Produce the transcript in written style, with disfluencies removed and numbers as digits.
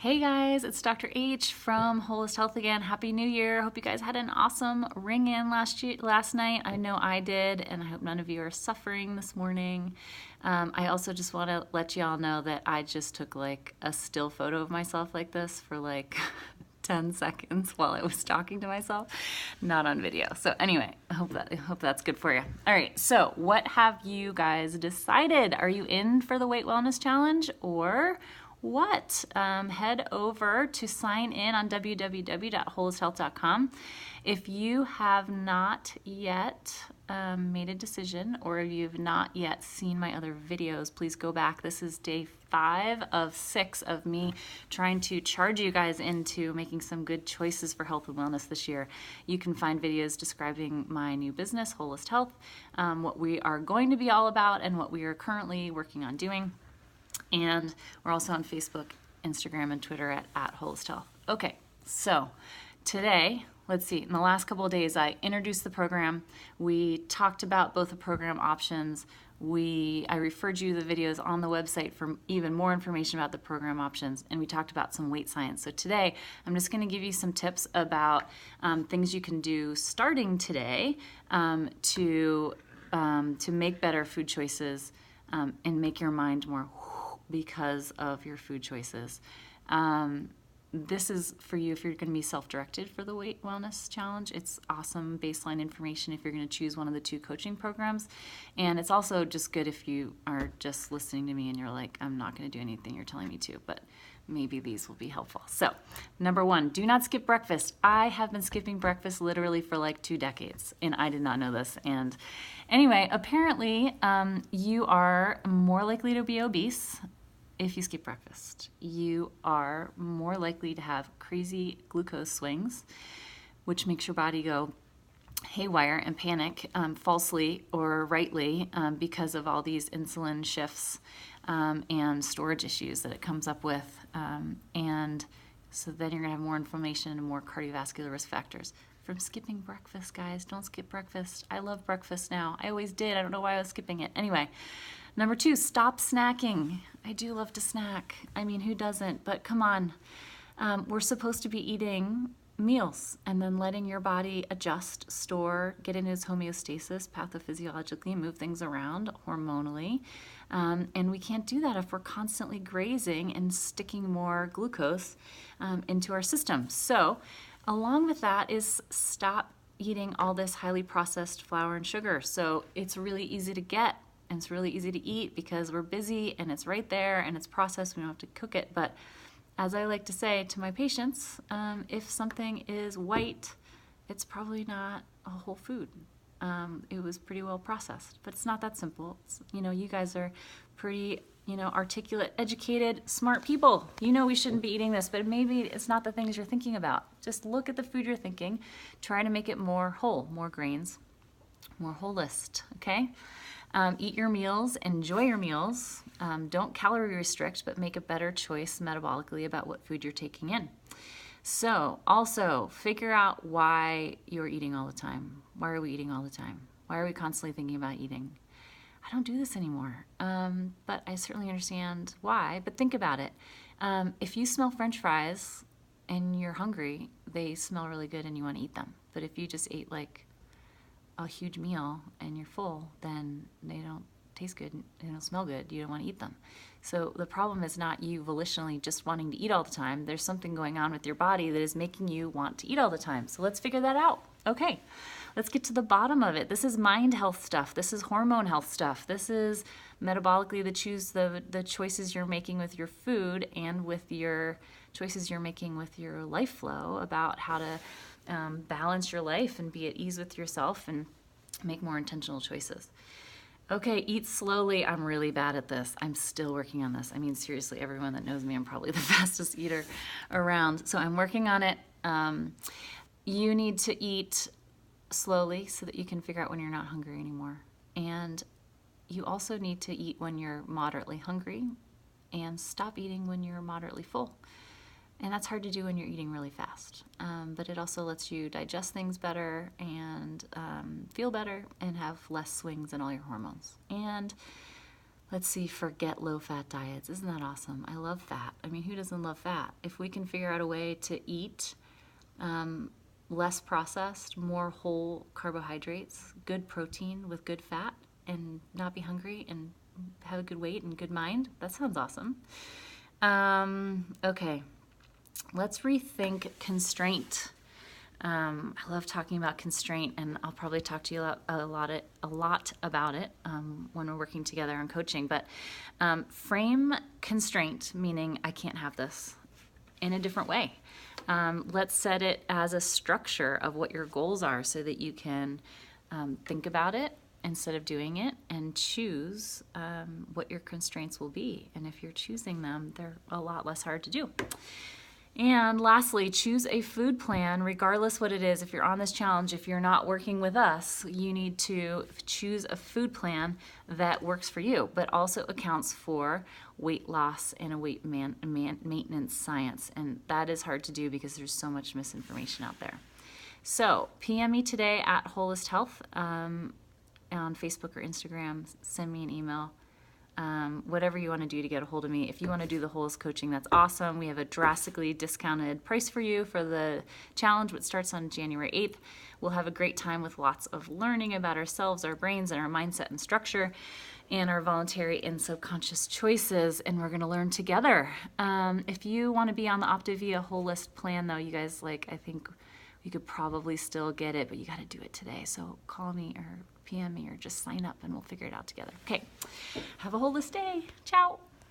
Hey guys, it's Dr. H from Wholist Health again. Happy New Year. Hope you guys had an awesome ring-in last night. I know I did, and I hope none of you are suffering this morning. I also just want to let y'all know that I just took like a still photo of myself like this for like 10 seconds while I was talking to myself, not on video. So anyway, I hope that's good for you. All right, so what have you guys decided? Are you in for the Weight Wellness Challenge or what? Head over to sign in on www.wholisthealth.com. If you have not yet made a decision or if you've not yet seen my other videos, please go back. This is day 5 of 6 of me trying to charge you guys into making some good choices for health and wellness this year. You can find videos describing my new business, Wholist Health, what we are going to be all about and what we are currently working on doing. And we're also on Facebook, Instagram, and Twitter at Wholist Health. Okay, so today, let's see, in the last couple of days, I introduced the program. We talked about both the program options. I referred you to the videos on the website for even more information about the program options, and we talked about some weight science. So today, I'm just going to give you some tips about things you can do starting today to make better food choices and make your mind more because of your food choices. This is for you if you're going to be self-directed for the Weight Wellness Challenge. It's awesome baseline information if you're going to choose one of the 2 coaching programs. And it's also just good if you are just listening to me and you're like, I'm not going to do anything you're telling me to, but maybe these will be helpful. So, number 1, do not skip breakfast. I have been skipping breakfast literally for like 2 decades, and I did not know this. And anyway, apparently you are more likely to be obese if you skip breakfast. You are more likely to have crazy glucose swings, which makes your body go haywire and panic falsely or rightly because of all these insulin shifts and storage issues that it comes up with. And so then you're going to have more inflammation and more cardiovascular risk factors from skipping breakfast, guys. Don't skip breakfast. I love breakfast now. I always did. I don't know why I was skipping it. Anyway, number 2, stop snacking. I do love to snack. I mean, who doesn't? But come on. We're supposed to be eating meals and then letting your body adjust, store, get into its homeostasis pathophysiologically, move things around hormonally. And we can't do that if we're constantly grazing and sticking more glucose into our system. So along with that is stop eating all this highly processed flour and sugar. So it's really easy to get and it's really easy to eat because we're busy and it's right there and it's processed. We don't have to cook it. But as I like to say to my patients, if something is white, it's probably not a whole food. It was pretty well processed, but it's not that simple. You guys are pretty, articulate, educated, smart people. We shouldn't be eating this, but maybe it's not the things you're thinking about. Just look at the food you're thinking. Try to make it more whole, more grains, more Wholist, okay? Eat your meals, enjoy your meals. Don't calorie restrict, but make a better choice metabolically about what food you're taking in. So also figure out why you're eating all the time. Why are we eating all the time? Why are we constantly thinking about eating? I don't do this anymore, but I certainly understand why. But think about it. If you smell French fries and you're hungry, they smell really good and you want to eat them. But if you just ate like a huge meal and you're full, then they don't taste good, they don't smell good, you don't want to eat them. So the problem is not you volitionally just wanting to eat all the time. There's something going on with your body that is making you want to eat all the time. So let's figure that out. Okay, let's get to the bottom of it. This is mind health stuff. This is hormone health stuff. This is metabolically the choices you're making with your food and with your choices you're making with your life flow about how to balance your life and be at ease with yourself and make more intentional choices. Okay, eat slowly. I'm really bad at this. I'm still working on this. I mean, seriously, everyone that knows me, I'm probably the fastest eater around. So I'm working on it. You need to eat slowly so that you can figure out when you're not hungry anymore. And you also need to eat when you're moderately hungry and stop eating when you're moderately full. And that's hard to do when you're eating really fast. But it also lets you digest things better and feel better and have less swings in all your hormones. And Let's see, forget low-fat diets. Isn't that awesome? I love fat. I mean, who doesn't love fat? If we can figure out a way to eat less processed, more whole carbohydrates, good protein with good fat, and not be hungry and have a good weight and good mind, that sounds awesome. Okay, let's rethink constraint. I love talking about constraint, and I'll probably talk to you a lot about it when we're working together on coaching. But frame constraint, meaning I can't have this, in a different way. Let's set it as a structure of what your goals are so that you can think about it instead of doing it and choose what your constraints will be. And if you're choosing them, they're a lot less hard to do. And lastly, choose a food plan, regardless what it is. If you're on this challenge, if you're not working with us, you need to choose a food plan that works for you, but also accounts for weight loss and a weight maintenance science. And that is hard to do because there's so much misinformation out there. So PM me today at Wholist Health on Facebook or Instagram. Send me an email. Whatever you want to do to get a hold of me. If you want to do the Wholist coaching, that's awesome. We have a drastically discounted price for you for the challenge, which starts on January 8th. We'll have a great time with lots of learning about ourselves, our brains, and our mindset and structure, and our voluntary and subconscious choices, and we're going to learn together. If you want to be on the Optavia Wholist plan, though, you guys, I think you could probably still get it, but you got to do it today. So call me or PM me or just sign up and we'll figure it out together. Okay, have a Wholist day. Ciao.